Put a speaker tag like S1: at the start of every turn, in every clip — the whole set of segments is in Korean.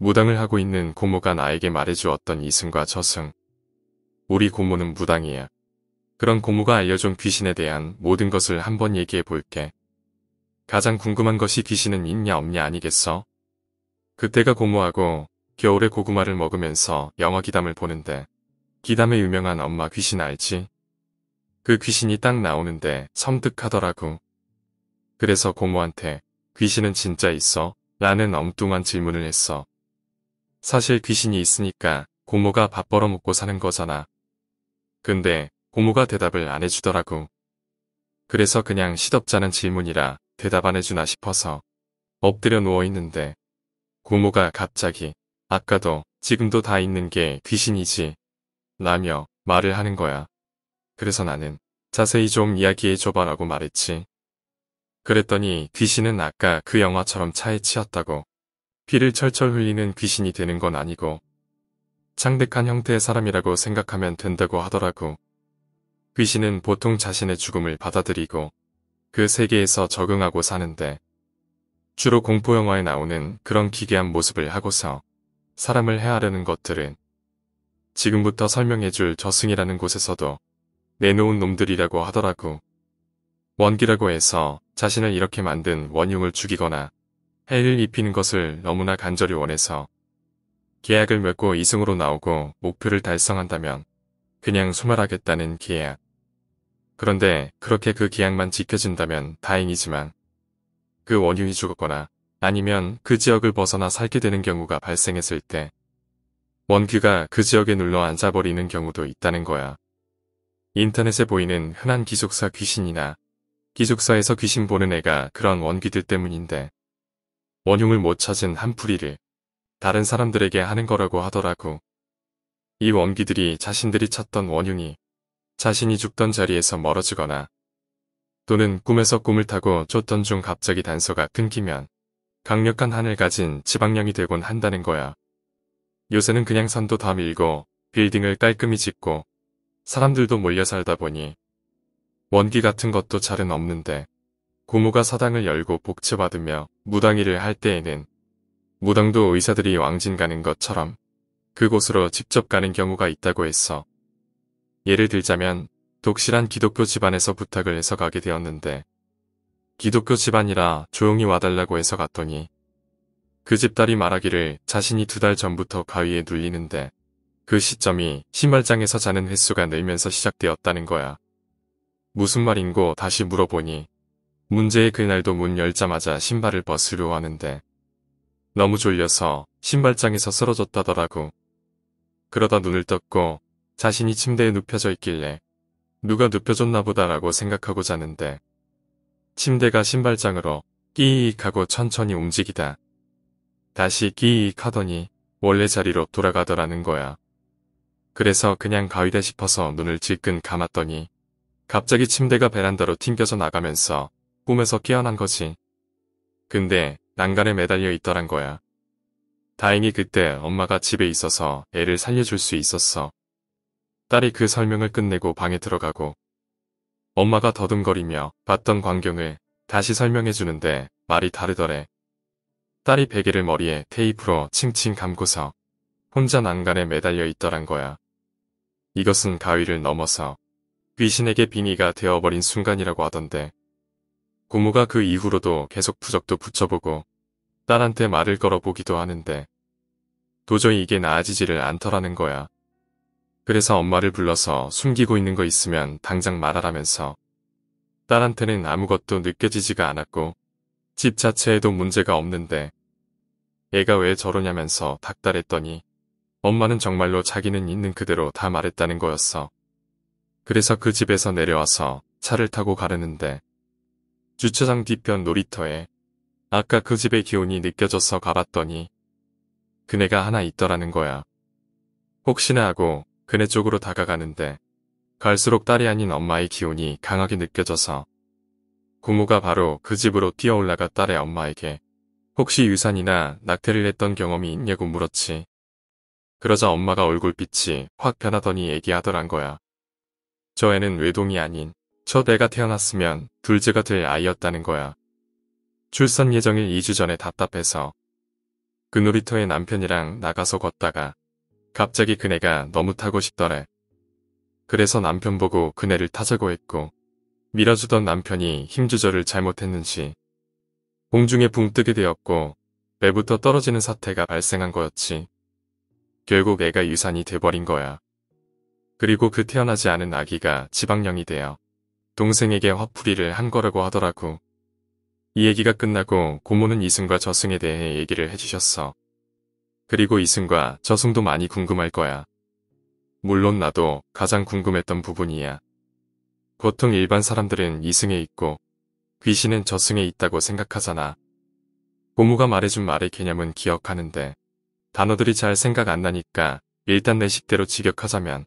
S1: 무당을 하고 있는 고모가 나에게 말해주었던 이승과 저승. 우리 고모는 무당이야. 그런 고모가 알려준 귀신에 대한 모든 것을 한번 얘기해 볼게. 가장 궁금한 것이 귀신은 있냐 없냐 아니겠어? 그때가 고모하고 겨울에 고구마를 먹으면서 영화 기담을 보는데 기담에 유명한 엄마 귀신 알지? 그 귀신이 딱 나오는데 섬뜩하더라고. 그래서 고모한테 귀신은 진짜 있어? 라는 엉뚱한 질문을 했어. 사실 귀신이 있으니까 고모가 밥 벌어먹고 사는 거잖아. 근데 고모가 대답을 안 해주더라고. 그래서 그냥 시덥잖은 질문이라 대답 안 해주나 싶어서 엎드려 누워있는데 고모가 갑자기 아까도 지금도 다 있는 게 귀신이지 라며 말을 하는 거야. 그래서 나는 자세히 좀 이야기해 줘봐라고 말했지. 그랬더니 귀신은 아까 그 영화처럼 차에 치였다고 피를 철철 흘리는 귀신이 되는 건 아니고 창백한 형태의 사람이라고 생각하면 된다고 하더라고. 귀신은 보통 자신의 죽음을 받아들이고 그 세계에서 적응하고 사는데 주로 공포영화에 나오는 그런 기괴한 모습을 하고서 사람을 해하려는 것들은 지금부터 설명해줄 저승이라는 곳에서도 내놓은 놈들이라고 하더라고. 원기라고 해서 자신을 이렇게 만든 원흉을 죽이거나 해를 입히는 것을 너무나 간절히 원해서 계약을 맺고 이승으로 나오고 목표를 달성한다면 그냥 소멸하겠다는 계약. 그런데 그렇게 그 계약만 지켜진다면 다행이지만 그 원흉이 죽었거나 아니면 그 지역을 벗어나 살게 되는 경우가 발생했을 때 원귀가 그 지역에 눌러 앉아버리는 경우도 있다는 거야. 인터넷에 보이는 흔한 기숙사 귀신이나 기숙사에서 귀신 보는 애가 그런 원귀들 때문인데 원흉을 못 찾은 한풀이를 다른 사람들에게 하는 거라고 하더라고. 이 원귀들이 자신들이 찾던 원흉이 자신이 죽던 자리에서 멀어지거나 또는 꿈에서 꿈을 타고 쫓던 중 갑자기 단서가 끊기면 강력한 한을 가진 지방령이 되곤 한다는 거야. 요새는 그냥 산도 다 밀고 빌딩을 깔끔히 짓고 사람들도 몰려 살다 보니 원기 같은 것도 잘은 없는데 고모가 사당을 열고 복채받으며 무당일을 할 때에는 무당도 의사들이 왕진 가는 것처럼 그곳으로 직접 가는 경우가 있다고 했어. 예를 들자면 독실한 기독교 집안에서 부탁을 해서 가게 되었는데 기독교 집안이라 조용히 와달라고 해서 갔더니 그 집 딸이 말하기를 자신이 2달 전부터 가위에 눌리는데 그 시점이 신발장에서 자는 횟수가 늘면서 시작되었다는 거야. 무슨 말인고 다시 물어보니 문제의 그날도 문 열자마자 신발을 벗으려 하는데 너무 졸려서 신발장에서 쓰러졌다더라고. 그러다 눈을 떴고 자신이 침대에 눕혀져 있길래 누가 눕혀줬나 보다라고 생각하고 자는데 침대가 신발장으로 끼익 하고 천천히 움직이다 다시 끼익 하더니 원래 자리로 돌아가더라는 거야. 그래서 그냥 가위다 싶어서 눈을 질끈 감았더니 갑자기 침대가 베란다로 튕겨져 나가면서 꿈에서 깨어난 거지. 근데 난간에 매달려 있더란 거야. 다행히 그때 엄마가 집에 있어서 애를 살려줄 수 있었어. 딸이 그 설명을 끝내고 방에 들어가고 엄마가 더듬거리며 봤던 광경을 다시 설명해주는데 말이 다르더래. 딸이 베개를 머리에 테이프로 칭칭 감고서 혼자 난간에 매달려 있더란 거야. 이것은 가위를 넘어서 귀신에게 빙의가 되어버린 순간이라고 하던데 고모가 그 이후로도 계속 부적도 붙여보고 딸한테 말을 걸어보기도 하는데 도저히 이게 나아지지를 않더라는 거야. 그래서 엄마를 불러서 숨기고 있는 거 있으면 당장 말하라면서 딸한테는 아무것도 느껴지지가 않았고 집 자체에도 문제가 없는데 애가 왜 저러냐면서 닥달했더니 엄마는 정말로 자기는 있는 그대로 다 말했다는 거였어. 그래서 그 집에서 내려와서 차를 타고 가려는데 주차장 뒤편 놀이터에 아까 그 집의 기운이 느껴져서 가봤더니 그네가 하나 있더라는 거야. 혹시나 하고 그네 쪽으로 다가가는데 갈수록 딸이 아닌 엄마의 기운이 강하게 느껴져서 고모가 바로 그 집으로 뛰어올라가 딸의 엄마에게 혹시 유산이나 낙태를 했던 경험이 있냐고 물었지. 그러자 엄마가 얼굴빛이 확 변하더니 얘기하더란 거야. 저 애는 외동이 아닌 첫 애가 태어났으면 둘째가 될 아이였다는 거야. 출산 예정일 2주 전에 답답해서 그 놀이터에 남편이랑 나가서 걷다가 갑자기 그네가 너무 타고 싶더래. 그래서 남편 보고 그네를 타자고 했고 밀어주던 남편이 힘 조절을 잘못했는지 공중에 붕 뜨게 되었고 배부터 떨어지는 사태가 발생한 거였지. 결국 애가 유산이 돼버린 거야. 그리고 그 태어나지 않은 아기가 지방령이 되어 동생에게 화풀이를 한 거라고 하더라고. 이 얘기가 끝나고 고모는 이승과 저승에 대해 얘기를 해주셨어. 그리고 이승과 저승도 많이 궁금할 거야. 물론 나도 가장 궁금했던 부분이야. 보통 일반 사람들은 이승에 있고 귀신은 저승에 있다고 생각하잖아. 고모가 말해준 말의 개념은 기억하는데 단어들이 잘 생각 안 나니까 일단 내 식대로 직역하자면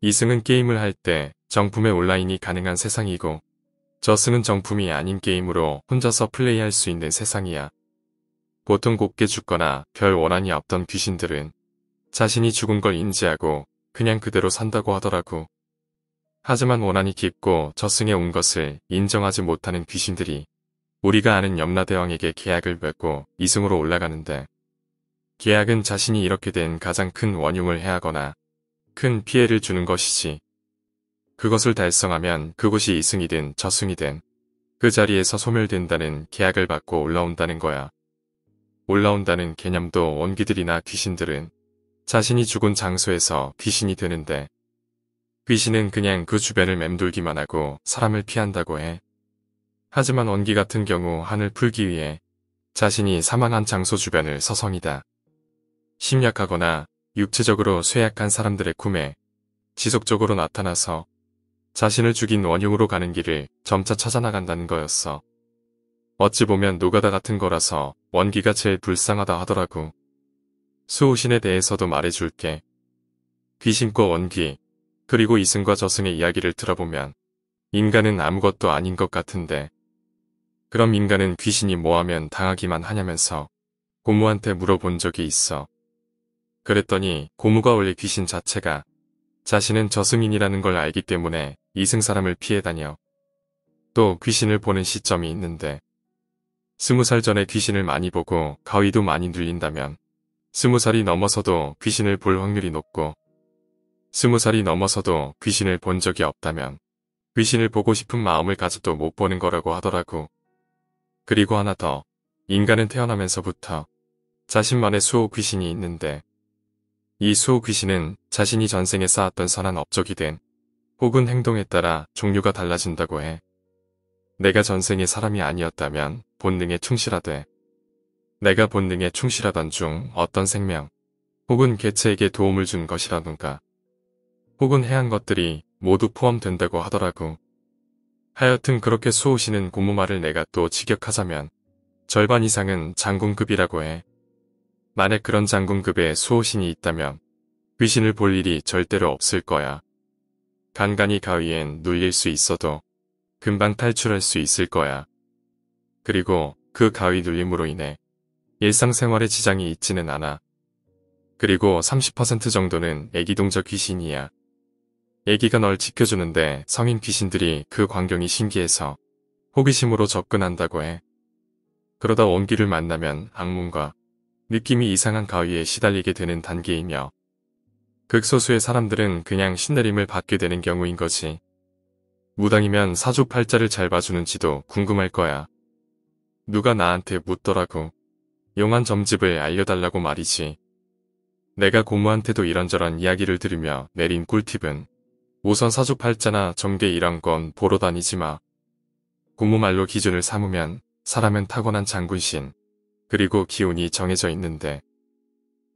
S1: 이승은 게임을 할 때 정품의 온라인이 가능한 세상이고 저승은 정품이 아닌 게임으로 혼자서 플레이할 수 있는 세상이야. 보통 곱게 죽거나 별 원한이 없던 귀신들은 자신이 죽은 걸 인지하고 그냥 그대로 산다고 하더라고. 하지만 원한이 깊고 저승에 온 것을 인정하지 못하는 귀신들이 우리가 아는 염라대왕에게 계약을 맺고 이승으로 올라가는데 계약은 자신이 이렇게 된 가장 큰 원흉을 해하거나 큰 피해를 주는 것이지. 그것을 달성하면 그곳이 이승이든 저승이든 그 자리에서 소멸된다는 계약을 받고 올라온다는 거야. 올라온다는 개념도 원기들이나 귀신들은 자신이 죽은 장소에서 귀신이 되는데 귀신은 그냥 그 주변을 맴돌기만 하고 사람을 피한다고 해. 하지만 원기 같은 경우 한을 풀기 위해 자신이 사망한 장소 주변을 서성이다. 심약하거나 육체적으로 쇠약한 사람들의 꿈에 지속적으로 나타나서 자신을 죽인 원흉으로 가는 길을 점차 찾아나간다는 거였어. 어찌 보면 노가다 같은 거라서 원기가 제일 불쌍하다 하더라고. 수호신에 대해서도 말해줄게. 귀신과 원기, 그리고 이승과 저승의 이야기를 들어보면 인간은 아무것도 아닌 것 같은데 그럼 인간은 귀신이 뭐하면 당하기만 하냐면서 고모한테 물어본 적이 있어. 그랬더니 고모가 원래 귀신 자체가 자신은 저승인이라는 걸 알기 때문에 이승 사람을 피해 다녀. 또 귀신을 보는 시점이 있는데 20살 전에 귀신을 많이 보고 가위도 많이 눌린다면 20살이 넘어서도 귀신을 볼 확률이 높고 20살이 넘어서도 귀신을 본 적이 없다면 귀신을 보고 싶은 마음을 가져도 못 보는 거라고 하더라고. 그리고 하나 더, 인간은 태어나면서부터 자신만의 수호 귀신이 있는데 이 수호 귀신은 자신이 전생에 쌓았던 선한 업적이든 혹은 행동에 따라 종류가 달라진다고 해. 내가 전생에 사람이 아니었다면 본능에 충실하되 내가 본능에 충실하던 중 어떤 생명 혹은 개체에게 도움을 준 것이라던가 혹은 해한 것들이 모두 포함된다고 하더라고. 하여튼 그렇게 수호신은 고모 말을 내가 또 직역하자면 절반 이상은 장군급이라고 해. 만약 그런 장군급의 수호신이 있다면 귀신을 볼 일이 절대로 없을 거야. 간간히 가위엔 눌릴 수 있어도 금방 탈출할 수 있을 거야. 그리고 그 가위 눌림으로 인해 일상생활에 지장이 있지는 않아. 그리고 30% 정도는 애기동적 귀신이야. 애기가 널 지켜주는데 성인 귀신들이 그 광경이 신기해서 호기심으로 접근한다고 해. 그러다 원기를 만나면 악몽과 느낌이 이상한 가위에 시달리게 되는 단계이며 극소수의 사람들은 그냥 신내림을 받게 되는 경우인 거지. 무당이면 사주팔자를 잘 봐주는지도 궁금할 거야. 누가 나한테 묻더라고. 용한 점집을 알려달라고 말이지. 내가 고모한테도 이런저런 이야기를 들으며 내린 꿀팁은 우선 사주팔자나 점괘 이런 건 보러 다니지 마. 고모 말로 기준을 삼으면 사람은 타고난 장군신, 그리고 기운이 정해져 있는데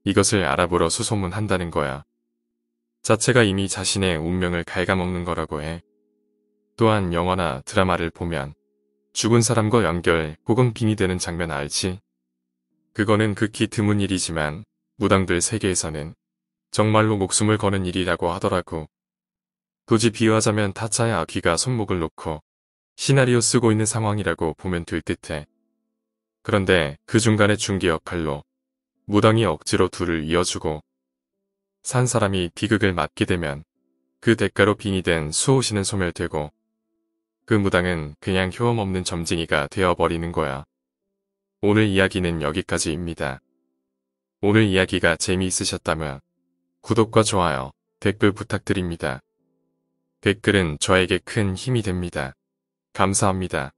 S1: 이것을 알아보러 수소문한다는 거야. 자체가 이미 자신의 운명을 갉아먹는 거라고 해. 또한 영화나 드라마를 보면 죽은 사람과 연결 혹은 빙이 되는 장면 알지? 그거는 극히 드문 일이지만 무당들 세계에서는 정말로 목숨을 거는 일이라고 하더라고. 굳이 비유하자면 타짜의 아귀가 손목을 놓고 시나리오 쓰고 있는 상황이라고 보면 될 듯해. 그런데 그 중간의 중개 역할로 무당이 억지로 둘을 이어주고 산 사람이 비극을 맞게 되면 그 대가로 빙이 된 수호신은 소멸되고 그 무당은 그냥 효험 없는 점쟁이가 되어버리는 거야. 오늘 이야기는 여기까지입니다. 오늘 이야기가 재미있으셨다면 구독과 좋아요, 댓글 부탁드립니다. 댓글은 저에게 큰 힘이 됩니다. 감사합니다.